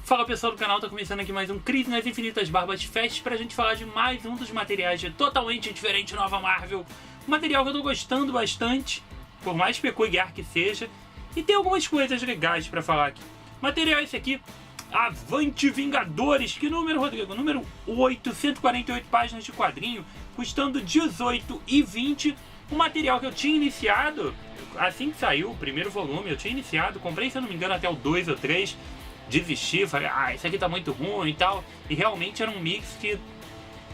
Fala pessoal do canal, tá começando aqui mais um Crise nas Infinitas Barbas Fest pra gente falar de mais um dos materiais de totalmente diferente Nova Marvel. Um material que eu tô gostando bastante, por mais peculiar que seja, e tem algumas coisas legais pra falar aqui. Material esse aqui, Avante Vingadores, que número, Rodrigo? Número 8, 148 páginas de quadrinho, custando R$18,20. Um material que eu tinha iniciado, assim que saiu o primeiro volume, eu tinha iniciado, comprei se eu não me engano até o 2 ou 3, desisti, falei, isso aqui tá muito ruim e tal, e realmente era um mix que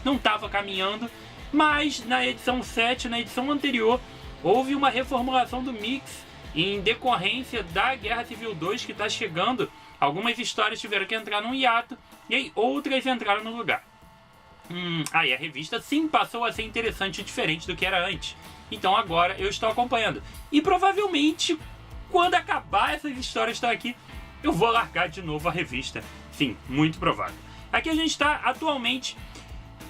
não tava caminhando, mas na edição 7, na edição anterior, houve uma reformulação do mix em decorrência da Guerra Civil 2 que tá chegando. Algumas histórias tiveram que entrar num hiato e aí outras entraram no lugar. Aí a revista sim passou a ser interessante e diferente do que era antes. Então agora eu estou acompanhando. E provavelmente quando acabar essas histórias estão aqui, eu vou largar de novo a revista. Sim, muito provável. Aqui a gente está atualmente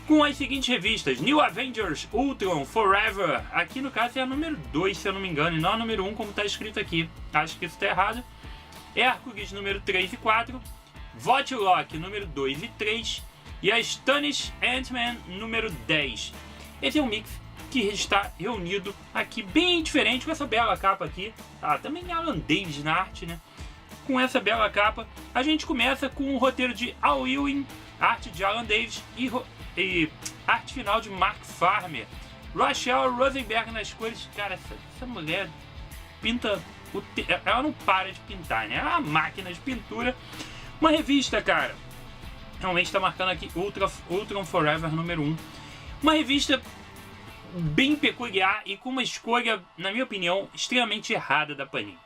com as seguintes revistas: New Avengers, Ultron, Forever. Aqui no caso é a número 2, se eu não me engano, e não a número 1 como está escrito aqui. Acho que isso está errado. Hércules número 3 e 4. Votilock número 2 e 3. E a Astonish Ant-Man número 10. Esse é um mix que está reunido aqui bem diferente com essa bela capa aqui. Também Alan Davis na arte, né? Com essa bela capa, a gente começa com o roteiro de Al Ewing, arte de Alan Davis e arte final de Mark Farmer. Rachel Rosenberg nas cores. Cara, essa mulher pinta, ela não para de pintar, né? É uma máquina de pintura. Uma revista, cara, realmente está marcando aqui Ultron Forever número 1. Uma revista bem peculiar e com uma escolha, na minha opinião, extremamente errada da Panini.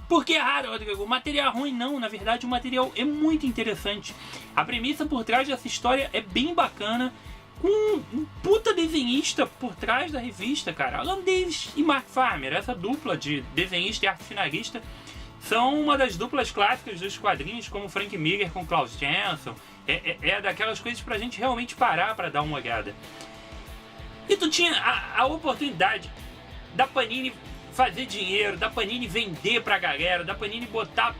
Por que errado, Rodrigo? O material é ruim? Não, na verdade o material é muito interessante. A premissa por trás dessa história é bem bacana, com um puta desenhista por trás da revista, cara. Alan Davis e Mark Farmer, essa dupla de desenhista e arte finalista, são uma das duplas clássicas dos quadrinhos, como Frank Miller com Klaus Janson. É daquelas coisas pra gente realmente parar pra dar uma olhada. E tu tinha a oportunidade da Panini fazer dinheiro, da Panini vender pra galera, da Panini botar,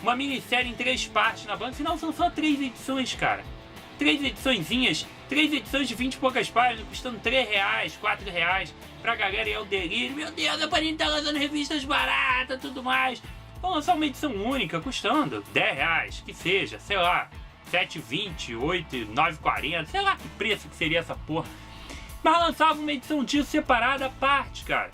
uma minissérie em 3 partes na banca. Afinal, são só 3 edições, cara. 3 ediçõezinhas, 3 edições de 20 e poucas páginas, custando R$3, R$4, pra galera ir ao delírio. Meu Deus, a Panini tá lançando revistas baratas, tudo mais. Vão lançar uma edição única, custando R$10, que seja, sei lá, R$7,20, R$8, R$9,40, sei lá que preço que seria essa porra. Mas lançava uma edição disso separada à parte, cara.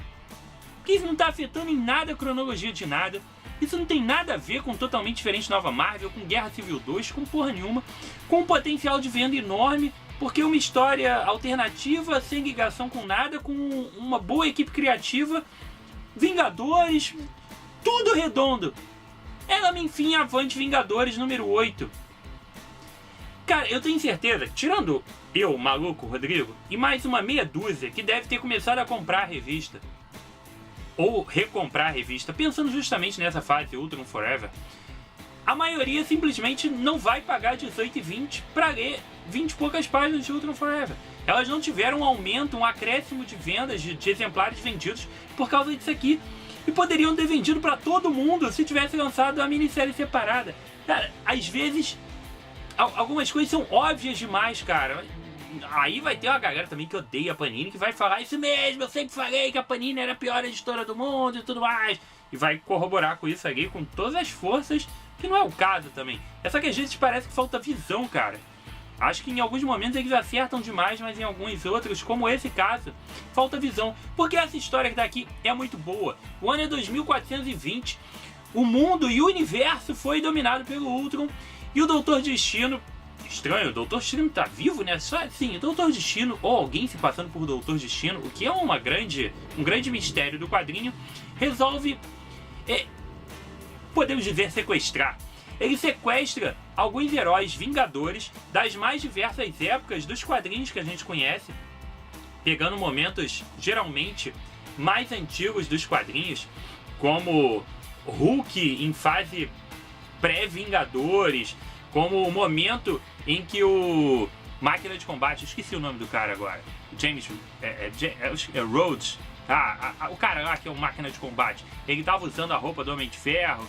Porque isso não tá afetando em nada a cronologia de nada. Isso não tem nada a ver com Totalmente Diferente Nova Marvel, com Guerra Civil 2, com porra nenhuma. Com um potencial de venda enorme, porque uma história alternativa, sem ligação com nada, com uma boa equipe criativa, Vingadores, tudo redondo. Ela me enfim Avante Vingadores número 8. Cara, eu tenho certeza, tirando eu, maluco, Rodrigo, e mais uma meia dúzia que deve ter começado a comprar a revista, ou recomprar a revista, pensando justamente nessa fase Ultron Forever, a maioria simplesmente não vai pagar R$18,20 para ler 20 e poucas páginas de Ultron Forever. Elas não tiveram um aumento, um acréscimo de vendas de exemplares vendidos por causa disso aqui. E poderiam ter vendido para todo mundo se tivesse lançado a minissérie separada. Cara, às vezes algumas coisas são óbvias demais, cara. Aí vai ter uma galera também que odeia a Panini, que vai falar isso mesmo, eu sempre falei que a Panini era a pior editora do mundo e tudo mais. E vai corroborar com isso aqui com todas as forças, que não é o caso também. É só que às vezes parece que falta visão, cara. Acho que em alguns momentos eles acertam demais, mas em alguns outros, como esse caso, falta visão. Porque essa história que tá aqui é muito boa. O ano é 2420, o mundo e o universo foi dominado pelo Ultron, e o Doutor Destino... Estranho, o Doutor Destino tá vivo, né? Só assim, o Doutor Destino, ou alguém se passando por Doutor Destino, o que é um grande mistério do quadrinho, resolve, podemos dizer, sequestrar. Ele sequestra alguns heróis vingadores das mais diversas épocas dos quadrinhos que a gente conhece, pegando momentos geralmente mais antigos dos quadrinhos, como Hulk em fase pré-Vingadores, como o momento em que o Máquina de Combate, esqueci o nome do cara agora, James Rhodes, o cara lá que é o Máquina de Combate, ele tava usando a roupa do Homem de Ferro,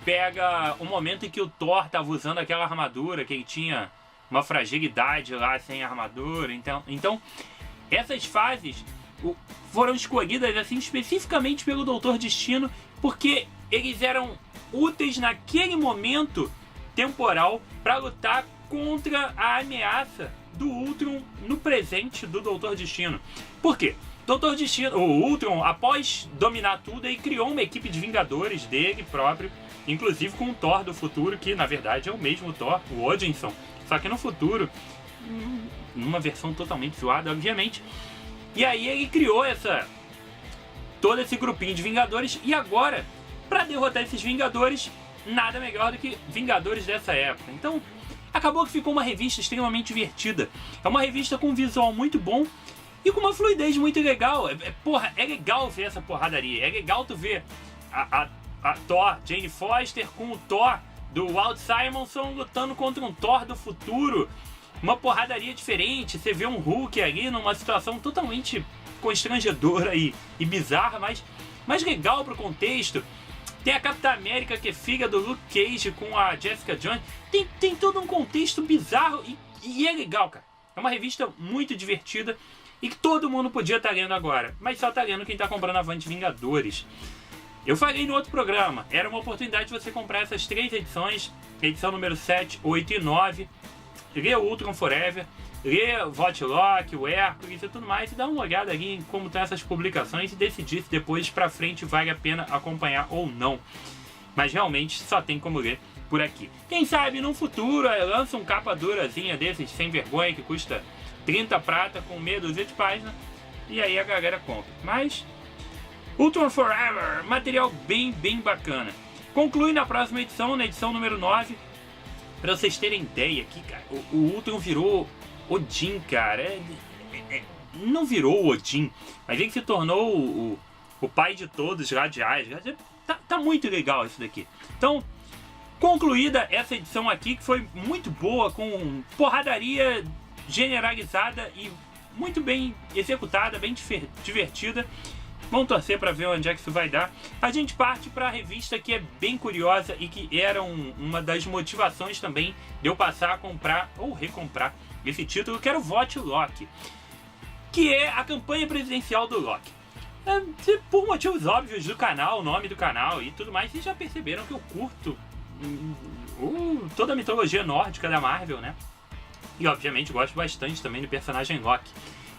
pega o momento em que o Thor tava usando aquela armadura, que ele tinha uma fragilidade lá sem armadura. Então essas fases foram escolhidas assim especificamente pelo Doutor Destino, porque eles eram úteis naquele momento temporal para lutar contra a ameaça do Ultron no presente do Doutor Destino. Por quê? Doutor Destino, o Ultron, após dominar tudo, ele criou uma equipe de Vingadores dele próprio, inclusive com o Thor do futuro, que na verdade é o mesmo Thor, o Odinson, só que no futuro, numa versão totalmente zoada, obviamente. E aí ele criou todo esse grupinho de Vingadores, e agora, para derrotar esses Vingadores, nada melhor do que Vingadores dessa época. Então, acabou que ficou uma revista extremamente divertida. É uma revista com um visual muito bom e com uma fluidez muito legal. Porra, é legal ver essa porradaria. É legal tu ver a Thor, Jane Foster, com o Thor do Walt Simonson lutando contra um Thor do futuro. Uma porradaria diferente. Você vê um Hulk ali numa situação totalmente constrangedora e bizarra, mas legal pro contexto. Tem a Capitã América, que é filha do Luke Cage, com a Jessica Jones. Tem todo um contexto bizarro e é legal, cara. É uma revista muito divertida e que todo mundo podia estar lendo agora. Mas só tá lendo quem tá comprando Avante Vingadores. Eu falei no outro programa, era uma oportunidade de você comprar essas 3 edições. Edição número 7, 8 e 9. Ler o Ultron Forever, ler o Votlok, o Hércules e tudo mais, e dar uma olhada ali em como estão essas publicações e decidir se depois pra frente vale a pena acompanhar ou não. Mas realmente só tem como ler por aqui. Quem sabe no futuro lança um capa durazinha desses sem vergonha que custa 30 prata com meia dúzia de páginas e aí a galera compra. Mas Ultron Forever, material bem bacana. Conclui na próxima edição, na edição número 9. Pra vocês terem ideia aqui, cara, o Ultron virou Odin, cara. Não virou Odin, mas ele se tornou o pai de todos, radiais. Tá muito legal isso daqui. Então, concluída essa edição aqui, que foi muito boa, com porradaria generalizada e muito bem executada, bem divertida. Vamos torcer para ver onde é que isso vai dar. A gente parte para a revista que é bem curiosa e que era uma das motivações também de eu passar a comprar ou recomprar esse título, que era o Votlok, que é a campanha presidencial do Loki. Por motivos óbvios do canal, o nome do canal e tudo mais, vocês já perceberam que eu curto toda a mitologia nórdica da Marvel, né? E obviamente gosto bastante também do personagem Loki.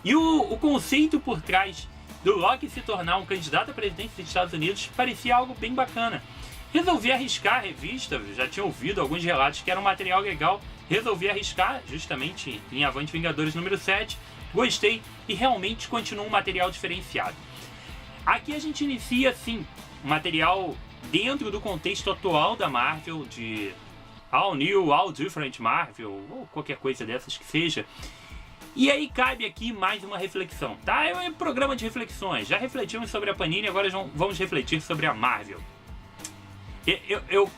E o conceito por trás do Loki se tornar um candidato à presidência dos Estados Unidos parecia algo bem bacana. Resolvi arriscar a revista, já tinha ouvido alguns relatos que era um material legal, resolvi arriscar justamente em Avante Vingadores número 7, gostei e realmente continua um material diferenciado. Aqui a gente inicia sim um material dentro do contexto atual da Marvel, de All New, All Different Marvel, ou qualquer coisa dessas que seja. E aí cabe aqui mais uma reflexão, tá? É um programa de reflexões. Já refletimos sobre a Panini, agora vamos refletir sobre a Marvel. Eu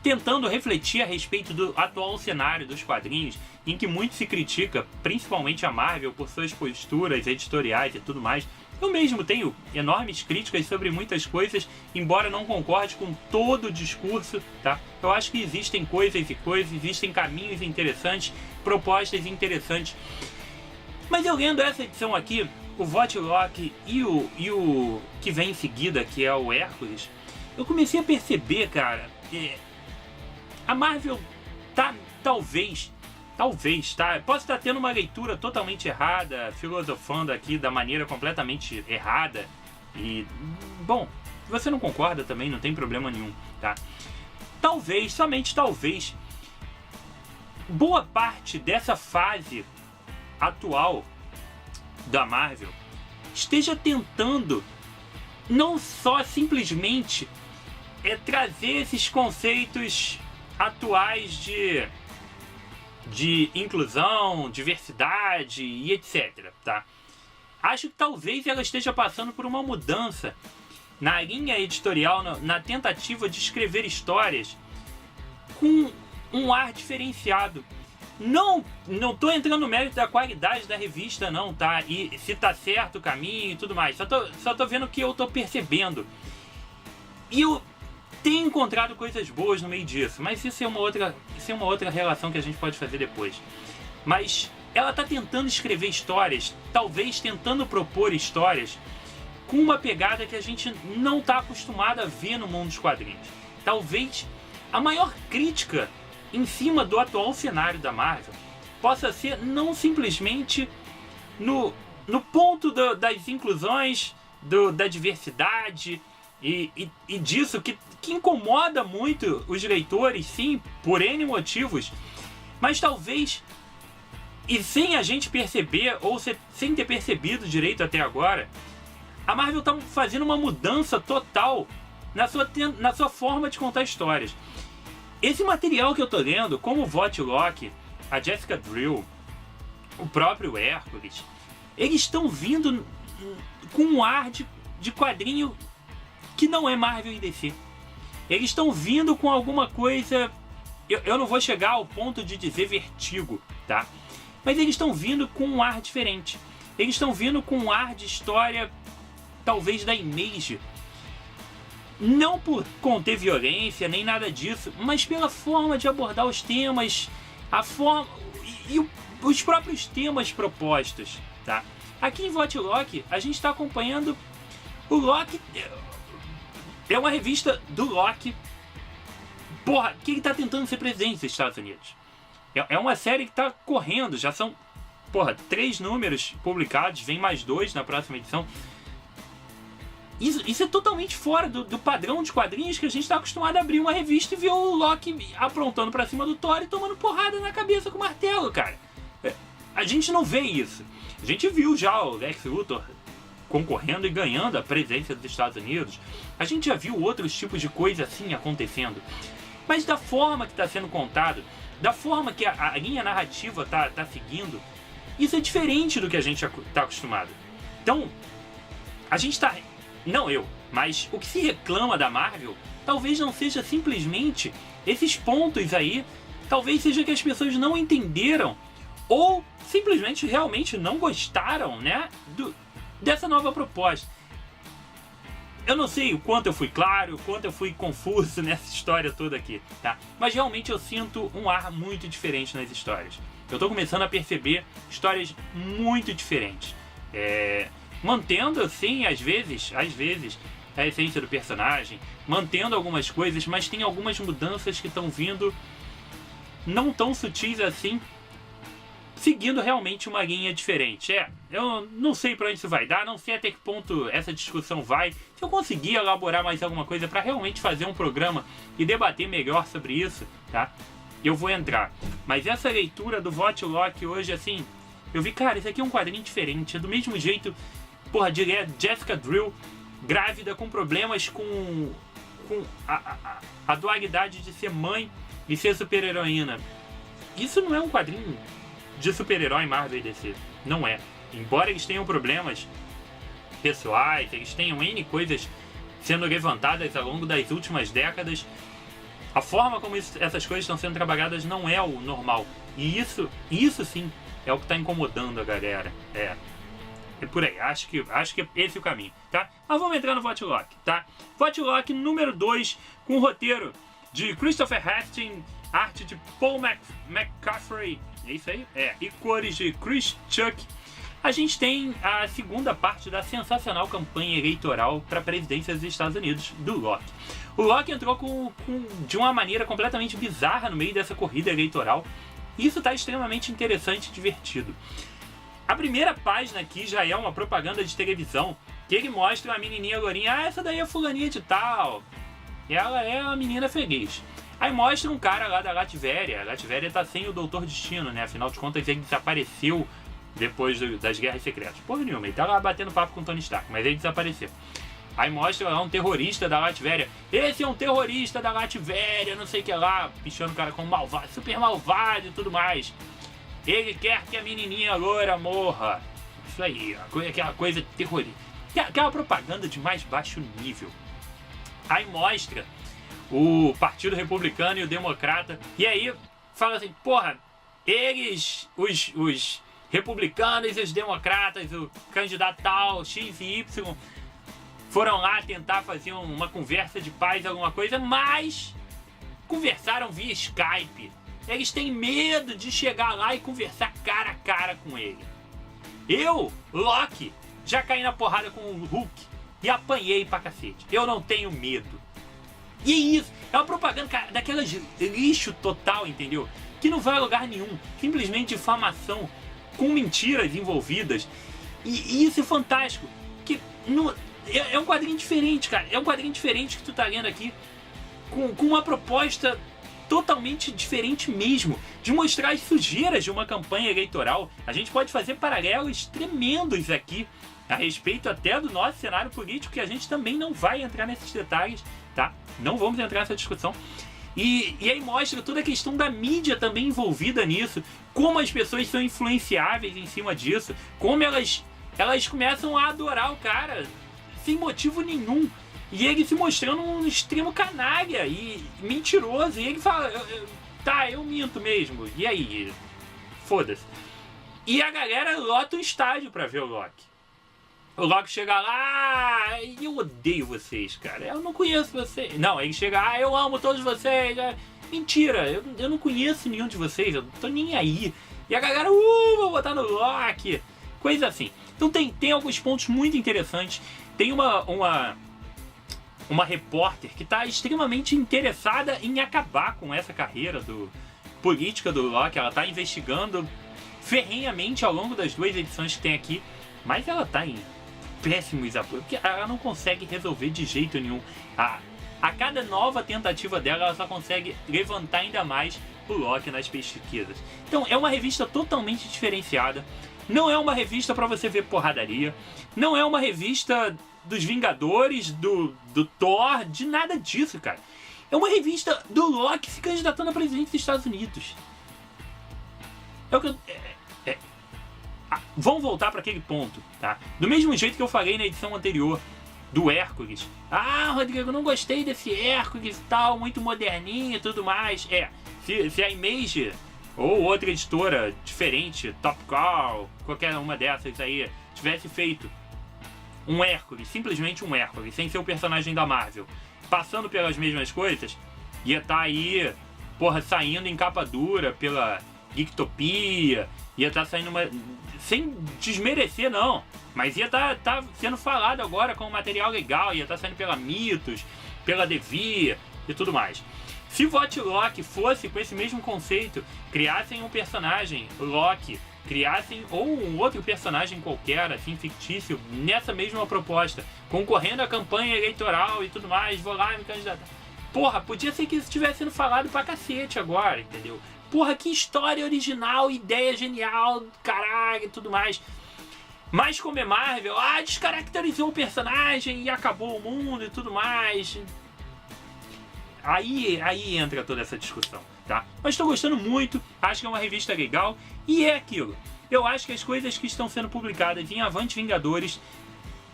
tentando refletir a respeito do atual cenário dos quadrinhos, em que muito se critica, principalmente a Marvel, por suas posturas editoriais e tudo mais. Eu mesmo tenho enormes críticas sobre muitas coisas, embora não concorde com todo o discurso, tá? Eu acho que existem coisas e coisas, existem caminhos interessantes, propostas interessantes. Mas eu lendo essa edição aqui, o Votlok e o que vem em seguida, que é o Hércules, eu comecei a perceber, cara, a Marvel tá, talvez, tá? Posso estar tendo uma leitura totalmente errada, filosofando aqui da maneira completamente errada. E, bom, se você não concorda também, não tem problema nenhum, tá? Talvez, somente talvez, boa parte dessa fase atual da Marvel esteja tentando não só simplesmente trazer esses conceitos atuais de inclusão, diversidade e etc, tá? Acho que talvez ela esteja passando por uma mudança na linha editorial, na tentativa de escrever histórias com um ar diferenciado. Não tô entrando no mérito da qualidade da revista não, tá? E se tá certo o caminho e tudo mais. Só tô vendo o que eu tô percebendo. E eu tem encontrado coisas boas no meio disso, mas isso é uma outra relação que a gente pode fazer depois. Mas ela está tentando escrever histórias, talvez tentando propor histórias com uma pegada que a gente não está acostumado a ver no mundo dos quadrinhos. Talvez a maior crítica em cima do atual cenário da Marvel possa ser não simplesmente no ponto das inclusões, da diversidade e disso que incomoda muito os leitores, sim, por N motivos, mas talvez, e sem a gente perceber, ou sem ter percebido direito até agora, a Marvel está fazendo uma mudança total na sua forma de contar histórias. Esse material que eu tô lendo, como o Votilock, a Jessica Drill, o próprio Hércules, eles estão vindo com um ar de quadrinho que não é Marvel e DC. Eles estão vindo com alguma coisa... Eu não vou chegar ao ponto de dizer Vertigo, tá? Mas eles estão vindo com um ar diferente. Eles estão vindo com um ar de história, talvez da Image. Não por conter violência, nem nada disso, mas pela forma de abordar os temas, a forma e os próprios temas propostos, tá? Aqui em Votilock, a gente está acompanhando o Loki. É uma revista do Loki, porra, que ele tá tentando ser presidente dos Estados Unidos. É uma série que tá correndo, já são, porra, 3 números publicados, vem mais 2 na próxima edição. Isso é totalmente fora do padrão de quadrinhos que a gente está acostumado a abrir uma revista e ver o Loki aprontando pra cima do Thor e tomando porrada na cabeça com o martelo, cara. A gente não vê isso. A gente viu já o Lex Luthor concorrendo e ganhando a presidência dos Estados Unidos. A gente já viu outros tipos de coisa assim acontecendo. Mas da forma que está sendo contado, da forma que a linha narrativa tá seguindo, isso é diferente do que a gente está acostumado. Então, a gente está... Não eu, mas o que se reclama da Marvel talvez não seja simplesmente esses pontos aí, talvez seja que as pessoas não entenderam ou simplesmente realmente não gostaram, né, dessa nova proposta. Eu não sei o quanto eu fui claro, o quanto eu fui confuso nessa história toda aqui, tá? Mas realmente eu sinto um ar muito diferente nas histórias. Eu tô começando a perceber histórias muito diferentes. Mantendo, assim, às vezes, a essência do personagem, mantendo algumas coisas, mas tem algumas mudanças que estão vindo não tão sutis assim, seguindo realmente uma linha diferente. Eu não sei para onde isso vai dar, não sei até que ponto essa discussão vai. Se eu conseguir elaborar mais alguma coisa para realmente fazer um programa e debater melhor sobre isso, tá? Eu vou entrar. Mas essa leitura do Votilock hoje, assim, eu vi, cara, isso aqui é um quadrinho diferente. É do mesmo jeito, porra, de Jessica Drill, grávida, com problemas com a dualidade de ser mãe e ser super-heroína. Isso não é um quadrinho de super-herói Marvel e DC. Não é. Embora eles tenham problemas pessoais, eles tenham N coisas sendo levantadas ao longo das últimas décadas, a forma como essas coisas estão sendo trabalhadas não é o normal. E isso sim é o que está incomodando a galera. É por aí. Acho que esse é o caminho, tá? Mas vamos entrar no Votilock, tá? Votilock número 2, com o roteiro de Christopher Hastings, arte de Paul McCaffrey, é isso aí? E cores de Chris Chuck. A gente tem a segunda parte da sensacional campanha eleitoral para a presidência dos Estados Unidos, do Loki. O Loki entrou de uma maneira completamente bizarra no meio dessa corrida eleitoral. Isso está extremamente interessante e divertido. A primeira página aqui já é uma propaganda de televisão, que ele mostra uma menininha lourinha, essa daí é fulaninha de tal, ela é uma menina feliz. Aí mostra um cara lá da Latvéria. A Latvéria tá sem o Doutor Destino, né? Afinal de contas, ele desapareceu depois das Guerras Secretas. Porra nenhuma, ele tá lá batendo papo com o Tony Stark, mas ele desapareceu. Aí mostra lá um terrorista da Latvéria. Esse é um terrorista da Latvéria, não sei o que lá, pichando o cara como malvado, super malvado e tudo mais. Ele quer que a menininha loura morra. Isso aí, aquela coisa terrorista. Aquela propaganda de mais baixo nível. Aí mostra o Partido Republicano e o Democrata. E aí fala assim, porra, eles, os republicanos e os democratas, o candidato tal, X e Y, foram lá tentar fazer uma conversa de paz, alguma coisa, mas conversaram via Skype. Eles têm medo de chegar lá e conversar cara a cara com ele. Eu, Loki, já caí na porrada com o Hulk e apanhei pra cacete. Eu não tenho medo. E é isso, é uma propaganda, cara, daquelas lixo total, entendeu? Que não vai a lugar nenhum. Simplesmente difamação com mentiras envolvidas. E isso é fantástico. Que é um quadrinho diferente, cara. É um quadrinho diferente que tu tá lendo aqui. Com uma proposta totalmente diferente mesmo. De mostrar as sujeiras de uma campanha eleitoral. A gente pode fazer paralelos tremendos aqui. A respeito até do nosso cenário político. Que a gente também não vai entrar nesses detalhes, tá? Não vamos entrar nessa discussão. E aí mostra toda a questão da mídia também envolvida nisso. Como as pessoas são influenciáveis em cima disso. Como elas começam a adorar o cara sem motivo nenhum. E ele se mostrando um extremo canalha e mentiroso. E ele fala, eu minto mesmo. E aí? Foda-se. E a galera lota o estádio pra ver o Loki. O Loki chega lá, eu odeio vocês, cara. Eu não conheço vocês. Não, ele chega, eu amo todos vocês. Mentira, eu não conheço nenhum de vocês, eu não tô nem aí. E a galera, vou botar no Loki. Coisa assim. Então tem alguns pontos muito interessantes. Tem uma repórter que tá extremamente interessada em acabar com essa carreira política do Loki. Ela tá investigando ferrenhamente ao longo das 2 edições que tem aqui. Mas ela tá em péssimos apoios, porque ela não consegue resolver de jeito nenhum. A cada nova tentativa dela, ela só consegue levantar ainda mais o Loki nas pesquisas. Então é uma revista totalmente diferenciada. Não é uma revista para você ver porradaria. Não é uma revista dos Vingadores, do Thor, de nada disso, cara. É uma revista do Loki se candidatando a presidente dos Estados Unidos. É o que eu... Vamos voltar para aquele ponto, tá? Do mesmo jeito que eu falei na edição anterior do Hércules. Rodrigo, eu não gostei desse Hércules e tal, muito moderninho e tudo mais. Se a Image ou outra editora diferente, Top Call, qualquer uma dessas aí, tivesse feito um Hércules, simplesmente um Hércules, sem ser o personagem da Marvel, passando pelas mesmas coisas, ia estar aí, saindo em capa dura pela Geektopia, ia estar saindo sem desmerecer não, mas ia estar sendo falado agora com um material legal, ia estar saindo pela Mitos, pela Devir e tudo mais. Se Vote Loki fosse com esse mesmo conceito, criassem um personagem Loki, criassem ou um outro personagem qualquer, assim, fictício, nessa mesma proposta, concorrendo à campanha eleitoral e tudo mais, vou lá me candidatar. Podia ser que isso estivesse sendo falado pra cacete agora, entendeu? Que história original, ideia genial, caralho e tudo mais. Mas como é Marvel, descaracterizou o personagem e acabou o mundo e tudo mais. Aí entra toda essa discussão, tá? Mas estou gostando muito, acho que é uma revista legal. E é aquilo, eu acho que as coisas que estão sendo publicadas em Avante Vingadores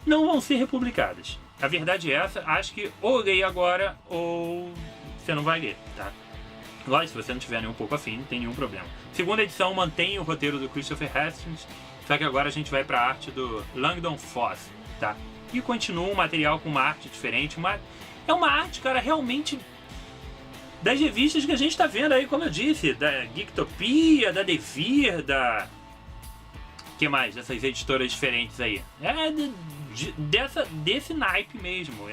não vão ser republicadas. A verdade é essa, acho que ou leia agora ou você não vai ler, tá? Lógico, se você não tiver nem um pouco afim, não tem nenhum problema. Segunda edição mantém o roteiro do Christopher Hastings, só que agora a gente vai para a arte do Langdon Foss, tá? E continua um material com uma arte diferente, é uma arte, cara, realmente das revistas que a gente tá vendo aí, como eu disse, da Geektopia, da Devir, que mais? Dessas editoras diferentes aí. Desse naipe mesmo.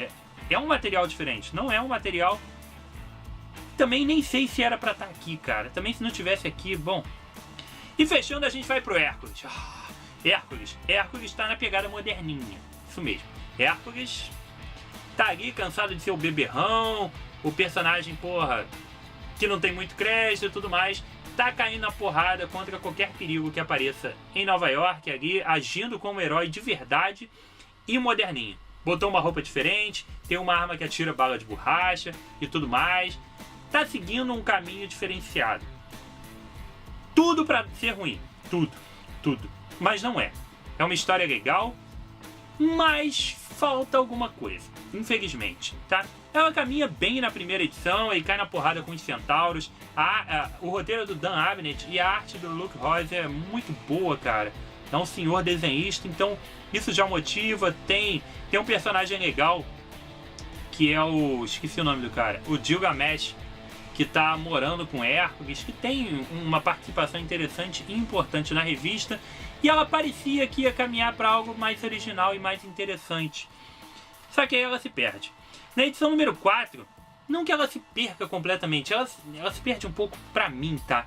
É um material diferente, não é um material... Também nem sei se era pra estar aqui, cara. Também se não tivesse aqui, bom. E fechando, a gente vai pro Hércules. Hércules tá na pegada moderninha. Isso mesmo. Hércules tá ali cansado de ser o beberrão, o personagem, que não tem muito crédito e tudo mais. Tá caindo na porrada contra qualquer perigo que apareça em Nova York, ali, agindo como herói de verdade e moderninho. Botou uma roupa diferente, tem uma arma que atira bala de borracha e tudo mais. Tá seguindo um caminho diferenciado. Tudo pra ser ruim. Tudo. Mas não é. É uma história legal, mas falta alguma coisa, infelizmente, tá? Ela caminha bem na primeira edição, aí cai na porrada com os centauros. O roteiro do Dan Abnett e a arte do Luke Ross é muito boa, cara. é um senhor desenhista, então isso já motiva. Tem um personagem legal, que é esqueci o nome do cara, o Gilgamesh, que tá morando com Hércules, que tem uma participação interessante e importante na revista, e ela parecia que ia caminhar para algo mais original e mais interessante. Só que aí ela se perde. Na edição número 4, não que ela se perca completamente, ela se perde um pouco pra mim, tá?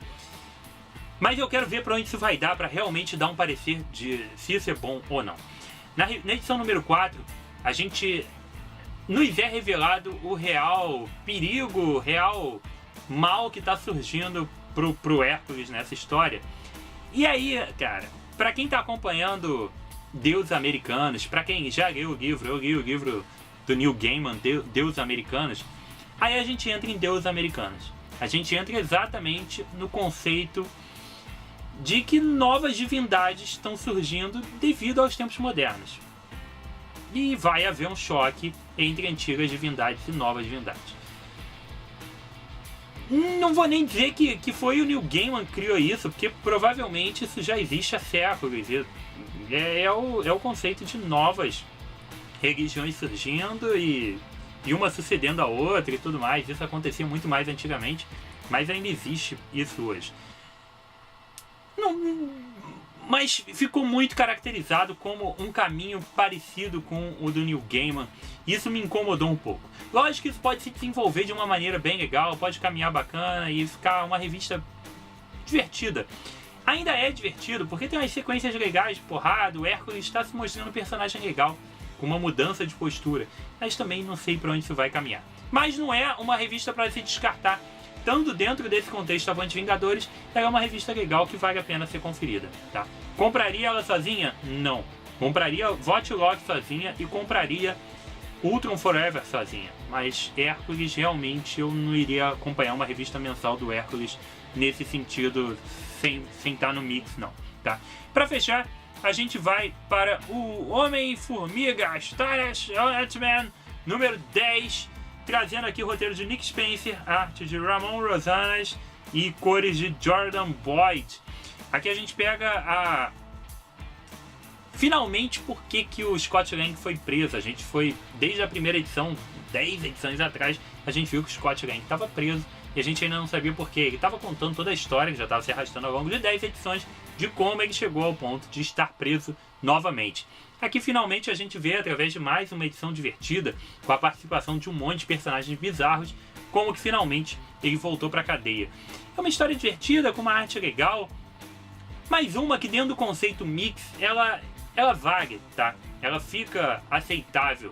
Mas eu quero ver pra onde isso vai dar, pra realmente dar um parecer de se isso é bom ou não. Na edição número 4, a gente nos é revelado o real perigo, o real mal que tá surgindo pro Hércules nessa história. E aí, cara, pra quem tá acompanhando Deuses Americanos, pra quem já leu o livro, eu li o livro do Neil Gaiman, Deuses Americanos, aí a gente entra em Deuses Americanos. A gente entra exatamente no conceito de que novas divindades estão surgindo devido aos tempos modernos. E vai haver um choque entre antigas divindades e novas divindades. Não vou nem dizer que foi o Neil Gaiman que criou isso, porque provavelmente isso já existe há séculos. É o conceito de novas religiões surgindo e uma sucedendo a outra e tudo mais. Isso acontecia muito mais antigamente, mas ainda existe isso hoje. Mas ficou muito caracterizado como um caminho parecido com o do Neil Gaiman. Isso me incomodou um pouco. Lógico que isso pode se desenvolver de uma maneira bem legal, pode caminhar bacana e ficar uma revista divertida. Ainda é divertido, porque tem umas sequências legais de porrada, o Hércules está se mostrando um personagem legal, com uma mudança de postura, mas também não sei para onde isso vai caminhar. Mas não é uma revista para se descartar. Tanto dentro desse contexto Avante Vingadores, ela é uma revista legal que vale a pena ser conferida, tá? Compraria ela sozinha? Não. Compraria Vote Loki sozinha e compraria Ultron Forever sozinha. Mas Hércules, realmente, eu não iria acompanhar uma revista mensal do Hércules nesse sentido, sem estar no mix, não, tá? Pra fechar, a gente vai para o Homem-Formiga, Astonishing Ant-Man, número 10, trazendo aqui o roteiro de Nick Spencer, arte de Ramon Rosanas e cores de Jordan Boyd. Aqui a gente pega finalmente por que o Scott Lang foi preso. A gente foi, desde a primeira edição, 10 edições atrás, a gente viu que o Scott Lang estava preso e a gente ainda não sabia por quê. Ele estava contando toda a história, que já estava se arrastando ao longo de 10 edições, de como ele chegou ao ponto de estar preso novamente. Aqui finalmente a gente vê, através de mais uma edição divertida, com a participação de um monte de personagens bizarros, como que finalmente ele voltou para a cadeia. É uma história divertida, com uma arte legal, mais uma que dentro do conceito mix, ela vale, tá? Ela fica aceitável.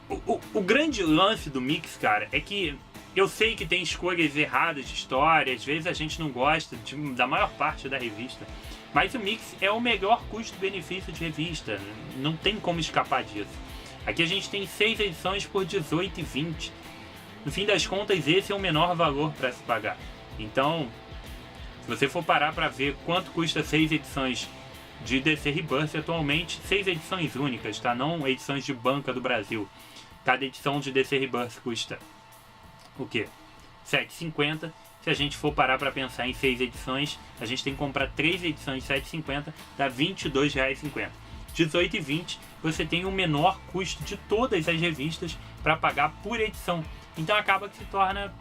O grande lance do mix, cara, é que eu sei que tem escolhas erradas de história, às vezes a gente não gosta da maior parte da revista, mas o mix é o melhor custo-benefício de revista, não tem como escapar disso. Aqui a gente tem 6 edições por R$18,20. No fim das contas, esse é o menor valor para se pagar. Então, se você for parar para ver quanto custa 6 edições de DC Rebirth atualmente, 6 edições únicas, tá? Não edições de banca do Brasil. Cada edição de DC Rebirth custa o quê? R$7,50. Se a gente for parar para pensar em 6 edições, a gente tem que comprar 3 edições de R$7,50, dá R$22,50. R$18,20, você tem o menor custo de todas as revistas para pagar por edição. Então acaba que se torna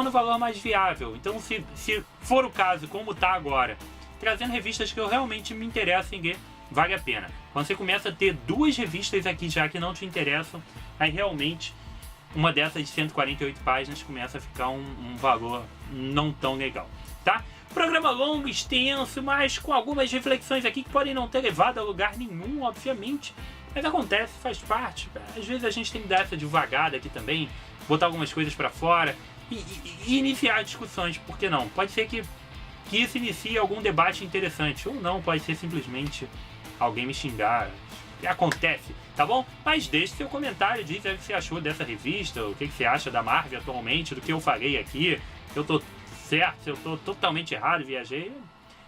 o valor mais viável. Então se for o caso, como está agora, trazendo revistas que eu realmente me interesso em ler, vale a pena. Quando você começa a ter 2 revistas aqui já que não te interessam, aí realmente uma dessas de 148 páginas começa a ficar um valor não tão legal, tá? Programa longo, extenso, mas com algumas reflexões aqui que podem não ter levado a lugar nenhum, obviamente. Mas acontece, faz parte. Às vezes a gente tem que dar essa devagada aqui também, botar algumas coisas para fora e iniciar discussões, por que não? Pode ser que isso inicie algum debate interessante, ou não, pode ser simplesmente alguém me xingar. Acontece, tá bom? Mas deixe seu comentário, diz o que você achou dessa revista, o que você acha da Marvel atualmente, do que eu falei aqui, se eu tô certo, se eu tô totalmente errado, viajei,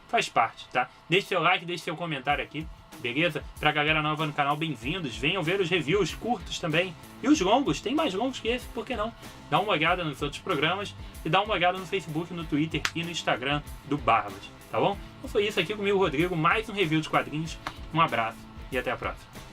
faz parte, tá? Deixe seu like, deixe seu comentário aqui, beleza? Pra galera nova no canal, bem-vindos. Venham ver os reviews curtos também. E os longos, tem mais longos que esse, por que não? Dá uma olhada nos outros programas e dá uma olhada no Facebook, no Twitter e no Instagram do Barbas, tá bom? Então foi isso aqui comigo, Rodrigo, mais um review de quadrinhos. Um abraço e até a próxima.